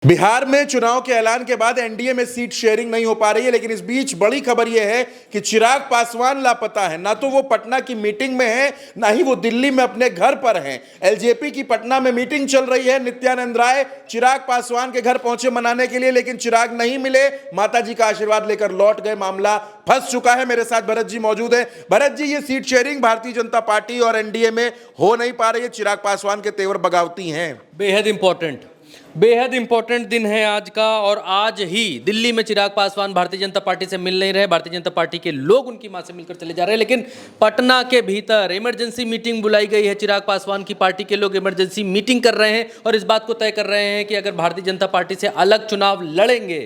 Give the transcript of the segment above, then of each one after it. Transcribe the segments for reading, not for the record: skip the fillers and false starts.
बिहार में चुनाव के ऐलान के बाद एनडीए में सीट शेयरिंग नहीं हो पा रही है, लेकिन इस बीच बड़ी खबर यह है कि चिराग पासवान लापता है। ना तो वो पटना की मीटिंग में है, ना ही वो दिल्ली में अपने घर पर हैं। एलजेपी की पटना में मीटिंग चल रही है। नित्यानंद राय चिराग पासवान के घर पहुंचे मनाने के लिए, लेकिन चिराग नहीं मिले। माता जी का आशीर्वाद लेकर लौट गए। मामला फंस चुका है। मेरे साथ भरत जी मौजूद है। भरत जी, ये seat sharing Bharatiya Janata party और एनडीए में हो नहीं पा रही है। चिराग पासवान के तेवर बगावती हैं। बेहद इंपॉर्टेंट दिन है आज का। और आज ही दिल्ली में चिराग पासवान भारतीय जनता पार्टी से मिल नहीं रहे। भारतीय जनता पार्टी के लोग उनकी मां से मिलकर चले जा रहे हैं, लेकिन पटना के भीतर इमरजेंसी मीटिंग बुलाई गई है। चिराग पासवान की पार्टी के लोग इमरजेंसी मीटिंग कर रहे हैं और इस बात को तय कर रहे हैं कि अगर भारतीय जनता पार्टी से अलग चुनाव लड़ेंगे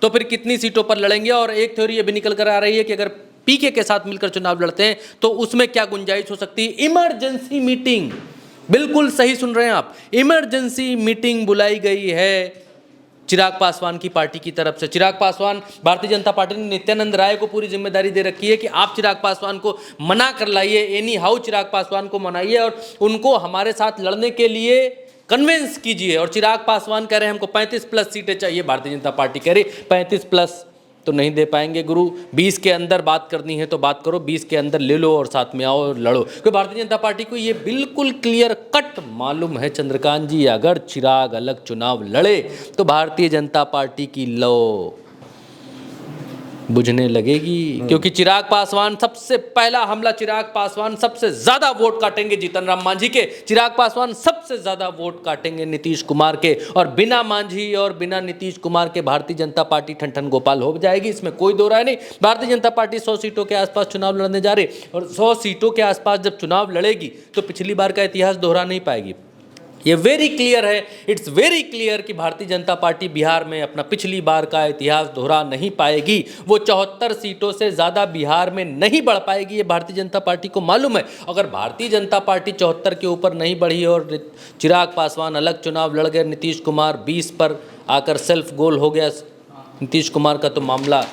तो फिर कितनी सीटों पर लड़ेंगे। और एक थ्योरी ये भी निकल कर आ रही है कि अगर पीके के साथ मिलकर चुनाव लड़ते हैं तो उसमें क्या गुंजाइश हो सकती है। इमरजेंसी मीटिंग, बिल्कुल सही सुन रहे हैं आप, इमरजेंसी मीटिंग बुलाई गई है चिराग पासवान की पार्टी की तरफ से। चिराग पासवान, भारतीय जनता पार्टी ने नित्यानंद राय को पूरी जिम्मेदारी दे रखी है कि आप चिराग पासवान को मना कर लाइए, एनी हाउ चिराग पासवान को मनाइए और उनको हमारे साथ लड़ने के लिए कन्विंस कीजिए। और चिराग पासवान कह रहे हैं हमको 35+ सीटें चाहिए। भारतीय जनता पार्टी कह रही 35+ तो नहीं दे पाएंगे गुरु, 20 के अंदर बात करनी है तो बात करो, 20 के अंदर ले लो और साथ में आओ और लड़ो। क्योंकि भारतीय जनता पार्टी को ये बिल्कुल क्लियर कट मालूम है चंद्रकांत जी, अगर चिराग अलग चुनाव लड़े तो भारतीय जनता पार्टी की लो बुझने लगेगी। क्योंकि चिराग पासवान, सबसे पहला हमला चिराग पासवान सबसे ज्यादा वोट काटेंगे जीतन राम मांझी के। चिराग पासवान सबसे ज्यादा वोट काटेंगे नीतीश कुमार के। और बिना मांझी और बिना नीतीश कुमार के भारतीय जनता पार्टी ठन गोपाल हो जाएगी, इसमें कोई दो राय नहीं। भारतीय जनता पार्टी 100 सीटों के आसपास चुनाव लड़ने जा रही और 100 सीटों के आसपास जब चुनाव लड़ेगी तो पिछली बार का इतिहास दोहरा नहीं पाएगी। ये वेरी क्लियर है, इट्स वेरी क्लियर कि भारतीय जनता पार्टी बिहार में अपना पिछली बार का इतिहास दोहरा नहीं पाएगी। वो 74 सीटों से ज़्यादा बिहार में नहीं बढ़ पाएगी, ये भारतीय जनता पार्टी को मालूम है। अगर भारतीय जनता पार्टी 74 के ऊपर नहीं बढ़ी और चिराग पासवान अलग चुनाव लड़ गए, नीतीश कुमार 20 पर आकर सेल्फ गोल हो गया नीतीश कुमार का, तो मामला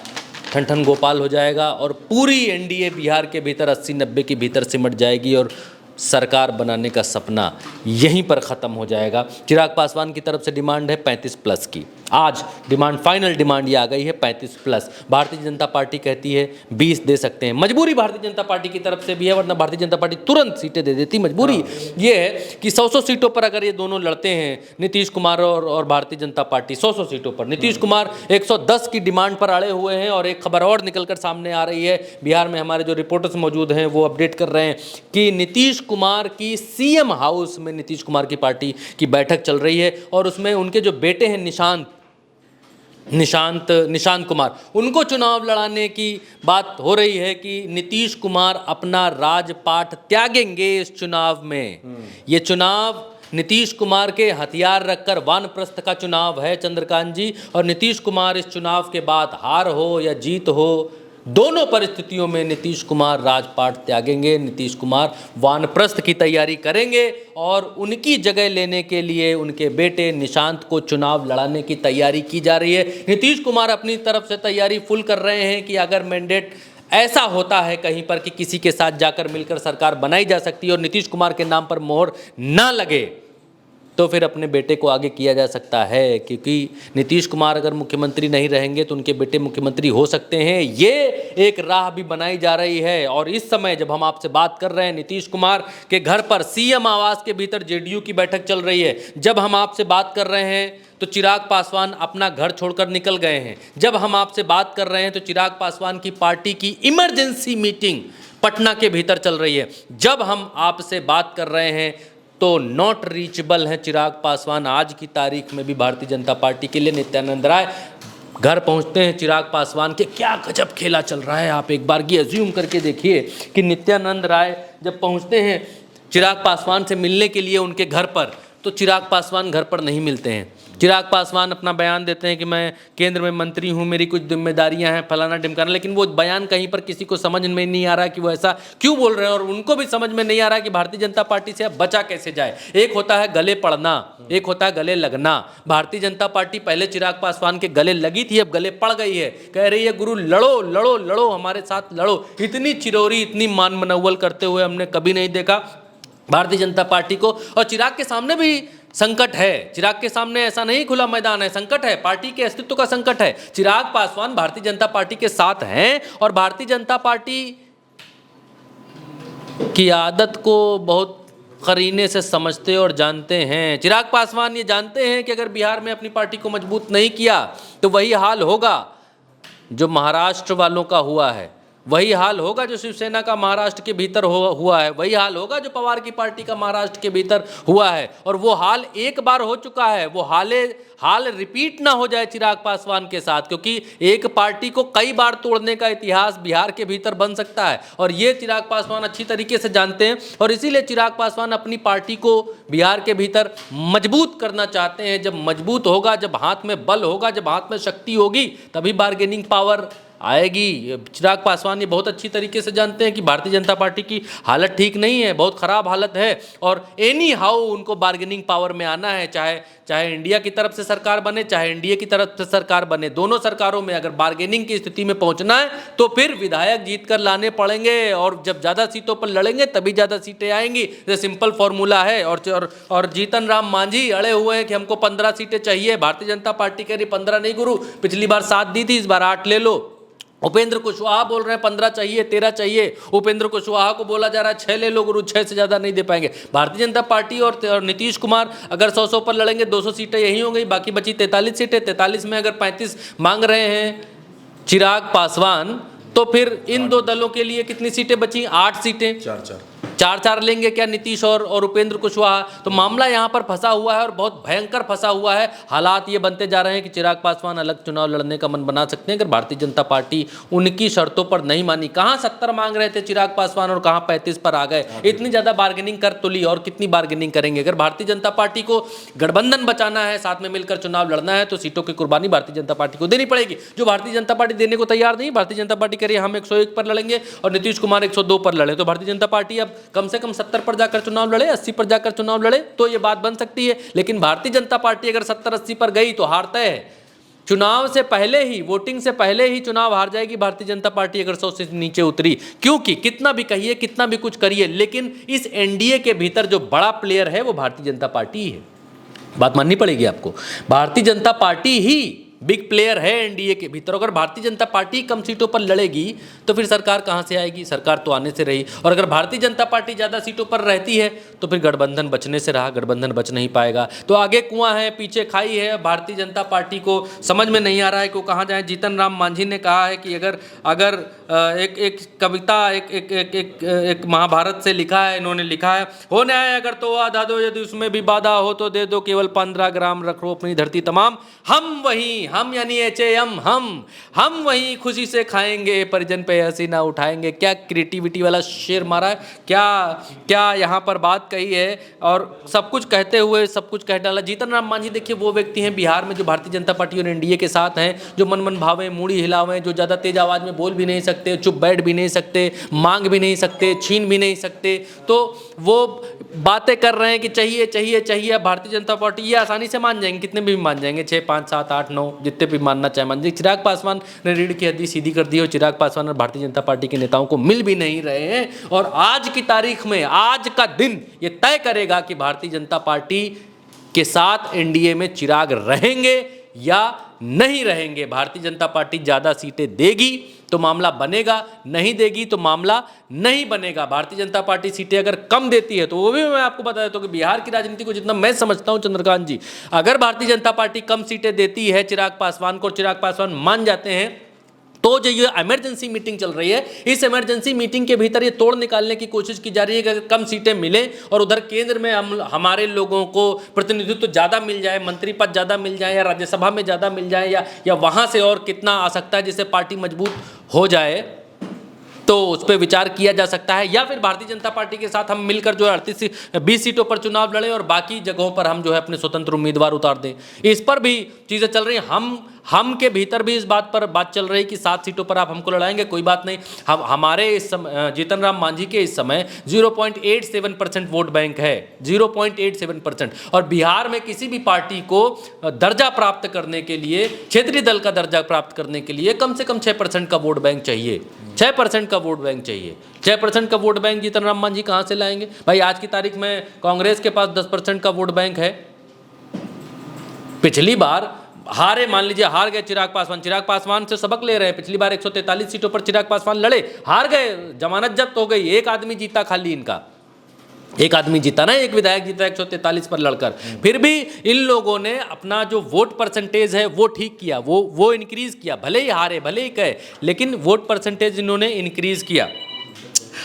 ठन गोपाल हो जाएगा और पूरी एनडीए बिहार के भीतर 80-90 के भीतर सिमट जाएगी और सरकार बनाने का सपना यहीं पर ख़त्म हो जाएगा। चिराग पासवान की तरफ से डिमांड है 35+ की। आज डिमांड, फाइनल डिमांड ये आ गई है 35+। भारतीय जनता पार्टी कहती है 20 दे सकते हैं। मजबूरी भारतीय जनता पार्टी की तरफ से भी है, वरना भारतीय जनता पार्टी तुरंत सीटें दे देती। मजबूरी ये है कि 100 सीटों पर अगर ये दोनों लड़ते हैं, नीतीश कुमार और भारतीय जनता पार्टी 100 सीटों पर, नीतीश कुमार 110 की डिमांड पर अड़े हुए हैं। और एक खबर और निकल कर सामने आ रही है, बिहार में हमारे जो रिपोर्टर्स मौजूद हैं वो अपडेट कर रहे हैं कि नीतीश कुमार की सीएम हाउस में नीतीश कुमार की पार्टी की बैठक चल रही है और उसमें उनके जो बेटे हैं निशांत कुमार, उनको चुनाव लड़ाने की बात हो रही है कि नीतीश कुमार अपना राजपाट त्यागेंगे इस चुनाव में। ये चुनाव नीतीश कुमार के हथियार रखकर वानप्रस्थ का चुनाव है चंद्रकांत जी। और नीतीश कुमार इस चुनाव के बाद हार हो या जीत हो, दोनों परिस्थितियों में नीतीश कुमार राजपाट त्यागेंगे। नीतीश कुमार वानप्रस्थ की तैयारी करेंगे और उनकी जगह लेने के लिए उनके बेटे निशांत को चुनाव लड़ाने की तैयारी की जा रही है। नीतीश कुमार अपनी तरफ से तैयारी फुल कर रहे हैं कि अगर मैंडेट ऐसा होता है कहीं पर कि किसी के साथ जाकर मिलकर सरकार बनाई जा सकती है और नीतीश कुमार के नाम पर मोहर ना लगे, तो फिर अपने बेटे को आगे किया जा सकता है। क्योंकि नीतीश कुमार अगर मुख्यमंत्री नहीं रहेंगे तो उनके बेटे मुख्यमंत्री हो सकते हैं। ये एक राह भी बनाई जा रही है। और इस समय जब हम आपसे बात कर रहे हैं, नीतीश कुमार के घर पर सीएम आवास के भीतर जेडीयू की बैठक चल रही है। जब हम आपसे बात कर रहे हैं तो चिराग पासवान अपना घर छोड़कर निकल गए हैं। जब हम आपसे बात कर रहे हैं तो चिराग पासवान की पार्टी की इमरजेंसी मीटिंग पटना के भीतर चल रही है। जब हम आपसे बात कर रहे हैं तो नॉट रीचेबल है चिराग पासवान। आज की तारीख में भी भारतीय जनता पार्टी के लिए नित्यानंद राय घर पहुंचते हैं चिराग पासवान के। क्या गजब खेला चल रहा है, आप एक बार की अज्यूम करके देखिए कि नित्यानंद राय जब पहुंचते हैं चिराग पासवान से मिलने के लिए उनके घर पर, तो चिराग पासवान घर पर नहीं मिलते हैं। चिराग पासवान अपना बयान देते हैं कि मैं केंद्र में मंत्री हूं, मेरी कुछ जिम्मेदारियां हैं, फलाना ढिमकाना, लेकिन वो बयान कहीं पर किसी को समझ में नहीं आ रहा कि वो ऐसा क्यों बोल रहे हैं। और उनको भी समझ में नहीं आ रहा कि भारतीय जनता पार्टी से अब बचा कैसे जाए। एक होता है गले पड़ना, एक होता है गले लगना। भारतीय जनता पार्टी पहले चिराग पासवान के गले लगी थी, अब गले पड़ गई है। कह रही है गुरु लड़ो लड़ो लड़ो, हमारे साथ लड़ो। इतनी चिरौरी, इतनी मान मनौवल करते हुए हमने कभी नहीं देखा भारतीय जनता पार्टी को। और चिराग के सामने भी संकट है। चिराग के सामने ऐसा नहीं खुला मैदान है, संकट है, पार्टी के अस्तित्व का संकट है। चिराग पासवान भारतीय जनता पार्टी के साथ हैं और भारतीय जनता पार्टी की आदत को बहुत करीने से समझते और जानते हैं। चिराग पासवान ये जानते हैं कि अगर बिहार में अपनी पार्टी को मजबूत नहीं किया तो वही हाल होगा जो महाराष्ट्र वालों का हुआ है, वही हाल होगा जो शिवसेना का महाराष्ट्र के भीतर हुआ है, वही हाल होगा जो पवार की पार्टी का महाराष्ट्र के भीतर हुआ है। और वो हाल एक बार हो चुका है, वो हाल रिपीट ना हो जाए चिराग पासवान के साथ, क्योंकि एक पार्टी को कई बार तोड़ने का इतिहास बिहार के भीतर बन सकता है और ये चिराग पासवान अच्छी तरीके से जानते हैं। और इसीलिए चिराग पासवान अपनी पार्टी को बिहार के भीतर मजबूत करना चाहते हैं। जब मजबूत होगा, जब हाथ में बल होगा, जब हाथ में शक्ति होगी, तभी बार्गेनिंग पावर आएगी। चिराग पासवान ये बहुत अच्छी तरीके से जानते हैं कि भारतीय जनता पार्टी की हालत ठीक नहीं है, बहुत ख़राब हालत है और एनी हाउ उनको बार्गेनिंग पावर में आना है। चाहे इंडिया की तरफ से सरकार बने, चाहे एनडीए की तरफ से सरकार बने, दोनों सरकारों में अगर बार्गेनिंग की स्थिति में पहुंचना है तो फिर विधायक जीत कर लाने पड़ेंगे और जब ज़्यादा सीटों पर लड़ेंगे तभी ज़्यादा सीटें आएंगी। ये सिंपल फॉर्मूला है। और जीतन राम मांझी अड़े हुए हैं कि हमको 15 सीटें चाहिए। भारतीय जनता पार्टी कह रही 15 नहीं गुरु, पिछली बार 7 दी थी, इस बार 8 ले लो। उपेंद्र कुशवाहा बोल रहे हैं 15 चाहिए, 13 चाहिए। उपेंद्र कुशवाहा को बोला जा रहा है 6 ले लो गुरु, 6 से ज़्यादा नहीं दे पाएंगे। भारतीय जनता पार्टी और नीतीश कुमार अगर 100 पर लड़ेंगे, 200 सीटें यही हो गई, बाकी बची 43 सीटें। 43 में अगर 35 मांग रहे हैं चिराग पासवान, तो फिर इन दो दलों के लिए कितनी सीटें बची? 8 सीटें। 4-4 लेंगे क्या नीतीश और उपेंद्र कुशवाहा? तो मामला यहाँ पर फंसा हुआ है और बहुत भयंकर फंसा हुआ है। हालात ये बनते जा रहे हैं कि चिराग पासवान अलग चुनाव लड़ने का मन बना सकते हैं अगर भारतीय जनता पार्टी उनकी शर्तों पर नहीं मानी। कहाँ 70 मांग रहे थे चिराग पासवान और कहाँ 35 पर आ गए। इतनी ज़्यादा बार्गेनिंग कर तो ली और कितनी बार्गेनिंग करेंगे। अगर भारतीय जनता पार्टी को गठबंधन बचाना है, साथ में मिलकर चुनाव लड़ना है, तो सीटों की कुर्बानी भारतीय जनता पार्टी को देनी पड़ेगी, जो भारतीय जनता पार्टी देने को तैयार नहीं। भारतीय जनता पार्टी कह रही है हम 101 पर लड़ेंगे और नीतीश कुमार 102 पर लड़े, तो भारतीय जनता पार्टी अब कम से कम 70 पर जाकर चुनाव लड़े, 80 पर जाकर चुनाव लड़े तो ये बात बन सकती है। लेकिन भारतीय जनता पार्टी अगर 70-80 पर गई तो हार तय है। चुनाव से पहले ही, वोटिंग से पहले ही चुनाव हार जाएगी भारतीय जनता पार्टी अगर 100 से नीचे उतरी। क्योंकि कितना भी कहिए, कितना भी कुछ करिए, लेकिन इस एनडीए के भीतर जो बड़ा प्लेयर है वो भारतीय जनता पार्टी ही है। बात माननी पड़ेगी आपको, भारतीय जनता पार्टी ही बिग प्लेयर है एनडीए के भीतर। अगर भारतीय जनता पार्टी कम सीटों पर लड़ेगी तो फिर सरकार कहाँ से आएगी? सरकार तो आने से रही। और अगर भारतीय जनता पार्टी ज़्यादा सीटों पर रहती है तो फिर गठबंधन बचने से रहा, गठबंधन बच नहीं पाएगा। तो आगे कुआं है, पीछे खाई है। भारतीय जनता पार्टी को समझ में नहीं आ रहा है कि वो कहाँ जाए। जीतन राम मांझी ने कहा है कि अगर एक कविता एक महाभारत से लिखा है, इन्होंने लिखा है, हो न्याय अगर तो आधा दो, यदि उसमें भी बाधा हो तो दे दो, केवल 15 ग्राम रखो अपनी धरती तमाम। हम यानी HAM, हम वहीं खुशी से खाएंगे, परिजन पे हंसी ना उठाएंगे। क्या क्रिएटिविटी वाला शेर मारा है, क्या यहाँ पर बात कही है और सब कुछ कहते हुए सब कुछ कह डाला। जीतन राम मांझी देखिए वो व्यक्ति हैं बिहार में जो भारतीय जनता पार्टी और एनडीए के साथ हैं, जो मन भावे, मूड़ी हिलावें, जो ज़्यादा तेज आवाज़ में बोल भी नहीं सकते, चुप बैठ भी नहीं सकते, मांग भी नहीं सकते, छीन भी नहीं सकते। तो वो बातें कर रहे हैं कि चाहिए चाहिए चाहिए। भारतीय जनता पार्टी ये आसानी से मान जाएंगे, कितने भी मान जाएंगे, 6, 5, 7, 8, 9 जितने भी मानना चाहे मान जाए। चिराग पासवान ने रीढ़ की हड्डी सीधी कर दी और चिराग पासवान और भारतीय जनता पार्टी के नेताओं को मिल भी नहीं रहे हैं। और आज की तारीख में, आज का दिन ये तय करेगा कि भारतीय जनता पार्टी के साथ एनडीए में चिराग रहेंगे या नहीं रहेंगे। भारतीय जनता पार्टी ज़्यादा सीटें देगी तो मामला बनेगा, नहीं देगी तो मामला नहीं बनेगा। भारतीय जनता पार्टी सीटें अगर कम देती है तो वो भी मैं आपको बता देता हूँ कि बिहार की राजनीति को जितना मैं समझता हूँ चंद्रकांत जी, अगर भारतीय जनता पार्टी कम सीटें देती है चिराग पासवान को, चिराग पासवान मान जाते हैं, तो जो ये इमरजेंसी मीटिंग चल रही है, इस इमरजेंसी मीटिंग के भीतर ये तोड़ निकालने की कोशिश की जा रही है कि अगर कम सीटें मिले और उधर केंद्र में हमारे लोगों को प्रतिनिधित्व ज़्यादा मिल जाए, मंत्री पद ज़्यादा मिल जाए या राज्यसभा में ज़्यादा मिल जाए या वहाँ से और कितना आ सकता है जिससे पार्टी मजबूत हो जाए, तो उस पर विचार किया जा सकता है। या फिर भारतीय जनता पार्टी के साथ हम मिलकर जो है 20 सीटों पर चुनाव लड़ें और बाकी जगहों पर हम जो है अपने स्वतंत्र उम्मीदवार उतार दें। इस पर भी चीज़ें चल रही हैं। हम के भीतर भी इस बात पर बात चल रही है कि 7 सीटों पर आप हमको लड़ाएंगे, कोई बात नहीं। हमारे इस समय जीतन राम मांझी के इस समय 0.87% वोट बैंक है, 0.87%। और बिहार में किसी भी पार्टी को दर्जा प्राप्त करने के लिए, क्षेत्रीय दल का दर्जा प्राप्त करने के लिए कम से कम 6% का वोट बैंक चाहिए। 6% का वोट बैंक चाहिए। 6% का वोट बैंक जीतन राम मांझी कहाँ से लाएंगे भाई? आज की तारीख में कांग्रेस के पास 10% का वोट बैंक है, पिछली बार हारे, मान लीजिए हार गए चिराग पासवान से सबक ले रहे हैं। पिछली बार 143 सीटों पर चिराग पासवान लड़े, हार गए, जमानत जब्त हो गई, एक आदमी जीता, खाली इनका एक आदमी जीता ना, एक विधायक जीता 143 पर लड़कर। फिर भी इन लोगों ने अपना जो वोट परसेंटेज है वो ठीक किया, वो इंक्रीज किया, भले ही हारे भले ही कहे, लेकिन वोट परसेंटेज इन्होंने इंक्रीज किया।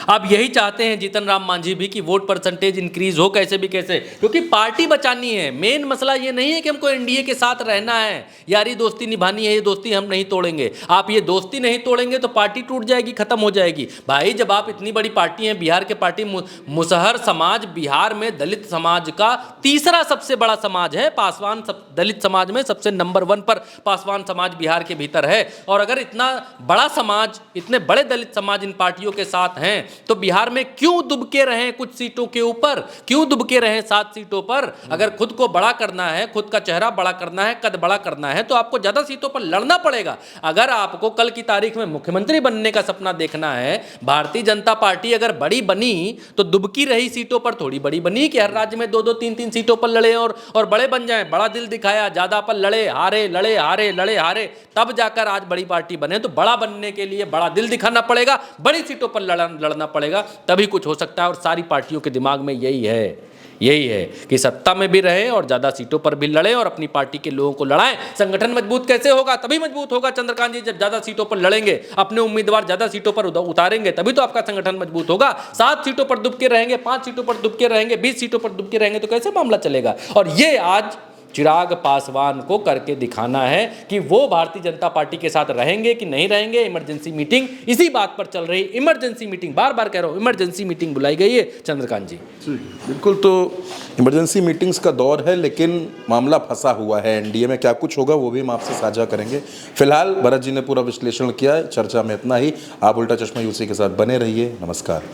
अब यही चाहते हैं जीतन राम मांझी भी कि वोट परसेंटेज इंक्रीज हो कैसे भी कैसे, क्योंकि पार्टी बचानी है। मेन मसला ये नहीं है कि हमको एनडीए के साथ रहना है, यारी दोस्ती निभानी है, ये दोस्ती हम नहीं तोड़ेंगे। आप ये दोस्ती नहीं तोड़ेंगे तो पार्टी टूट जाएगी, खत्म हो जाएगी। भाई जब आप इतनी बड़ी पार्टी हैं, बिहार के पार्टी मुसहर समाज बिहार में दलित समाज का तीसरा सबसे बड़ा समाज है, पासवान दलित समाज में सबसे नंबर 1 पर पासवान समाज बिहार के भीतर है। और अगर इतना बड़ा समाज, इतने बड़े दलित समाज इन पार्टियों के साथ हैं तो बिहार में क्यों दुबके रहें कुछ सीटों के ऊपर, क्यों दुबके रहें 7 सीटों पर? अगर खुद को बड़ा करना है, खुद का चेहरा बड़ा करना है, कद बड़ा करना है, तो आपको ज्यादा सीटों पर लड़ना पड़ेगा। अगर आपको कल की तारीख में मुख्यमंत्री बनने का सपना देखना है, भारतीय जनता पार्टी अगर बड़ी बनी तो दुबकी रही सीटों पर थोड़ी बड़ी बनी कि हर राज्य में 2-2 3-3 सीटों पर लड़े और बड़े बन जाएं। बड़ा दिल दिखाया, ज्यादा पर लड़े, हारे, तब जाकर आज बड़ी पार्टी बने। तो बड़ा बनने के लिए बड़ा दिल दिखाना पड़ेगा, बड़ी सीटों पर लड़ना पड़ेगा, तभी कुछ हो सकता है। और सारी पार्टियों के दिमाग में यही है कि सत्ता में भी रहे और ज्यादा सीटों पर भी लड़े और अपनी पार्टी के लोगों को लड़ाएं। संगठन मजबूत कैसे होगा? तभी मजबूत होगा चंद्रकांत जी, जब ज्यादा सीटों पर लड़ेंगे, अपने उम्मीदवार ज्यादा सीटों पर उतारेंगे, तभी तो आपका संगठन मजबूत होगा। 7 सीटों पर दुबके रहेंगे, 5 सीटों पर दुबके रहेंगे, 20 सीटों पर दुबके रहेंगे, तो कैसे मामला चलेगा? और ये आज चिराग पासवान को करके दिखाना है कि वो भारतीय जनता पार्टी के साथ रहेंगे कि नहीं रहेंगे। इमरजेंसी मीटिंग इसी बात पर चल रही, इमरजेंसी मीटिंग, बार बार कह रहा हूं, इमरजेंसी मीटिंग बुलाई गई है चंद्रकांत जी। बिल्कुल, तो इमरजेंसी मीटिंग्स का दौर है, लेकिन मामला फंसा हुआ है। एनडीए में क्या कुछ होगा वो भी हम आपसे साझा करेंगे। फिलहाल भरत जी ने पूरा विश्लेषण किया है, चर्चा में इतना ही। आप उल्टा चश्मा यूसी के साथ बने रहिए। नमस्कार।